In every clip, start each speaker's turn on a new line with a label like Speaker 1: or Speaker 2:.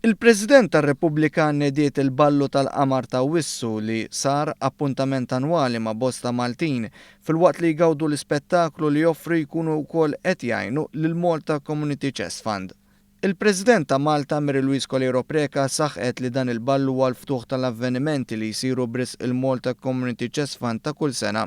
Speaker 1: Il-President tar-Repubblika nediet il-ballu tal-qamar ta' Wissu li sar appuntament annwali ma' bosta Maltin fil-waqt li jgawdu l-ispettaklu li joffri jkunu wkoll qed jgħinu lil Malta Community Chess Fund. Il-President ta' Malta Mary-Louise Colero Preca saħqet li dan il-ballu huwa l-ftuħ tal-avvenimenti li jsiru bris il-Malta Community Chess Fund ta' kull sena.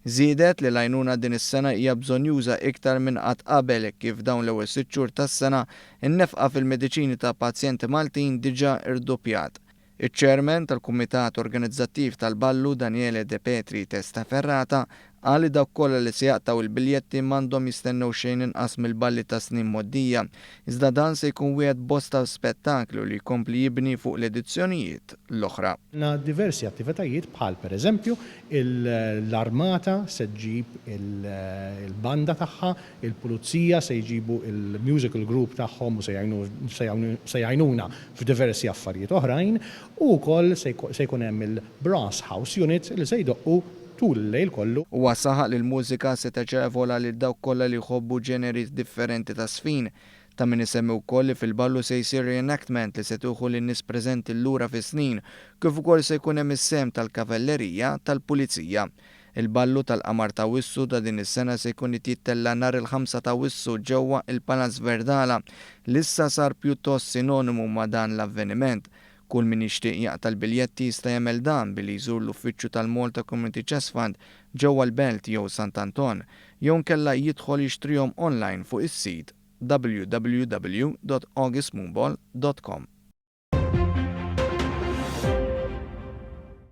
Speaker 1: Żiedet li l-għajnuna din is-sena hija bżonjuża iktar minn qatt qabel kif dawn l-ewwel 6 xhur tas-sena in-nefqa fil-mediċini ta' pazjenti Maltin diġà irdoppjat. Iċ-Chairman tal-Kumitat Organizzattiv tal-Ballu Daniele De Petri Testa Ferrata qal li dawk kollha li se jaqtaw il-biljetti m'għandhom jistennew xejn inqas mill-balli ta' snin moddija, iżda dan se jkun wieħed bosta spettaklu li jkompli jibni fuq l-edizzjonijiet l-oħra.
Speaker 2: Na diversi attivitajiet bħal pereżempju l-armata se ġġib il-banda tagħha, il-pulizija se jġibu il-musical group tagħhom u se jgħinuna f'diversi affarijiet oħrajn u wkoll se jkun hemm il-Brass House Unit li se jdoqqu tul il-lejl kollu.
Speaker 1: Huwa saħaq li l-mużika se taċevola lil dawk kollha li jħobbu ġeneri differenti ta' sfin. Ta' min isemmi wkoll li fil-ballu se jsir reenactment li se tuħu lin-nies preżenti lura fis-snin, kif ukoll se jkun hemm is-sem tal-kavallerija tal-pulizija. Il-ballu tal-qamar ta' Wissu ta' din is-sena se jkun jittella nhar il-5 ta' Wissu ġewwa il-Palazz Verdala li issa sar pjuttost sinonimu ma' dan l-avveniment. Kull min jixtieq jaqta' l-biljetti jista' jagħmel dan billi jżur l-uffiċċju tal-Malta Community Chess Fund ġewwa l-Belt jew Sant'Anton jew nkella jidħol jixtrihom online fuq is-sit www.augustmoonball.com.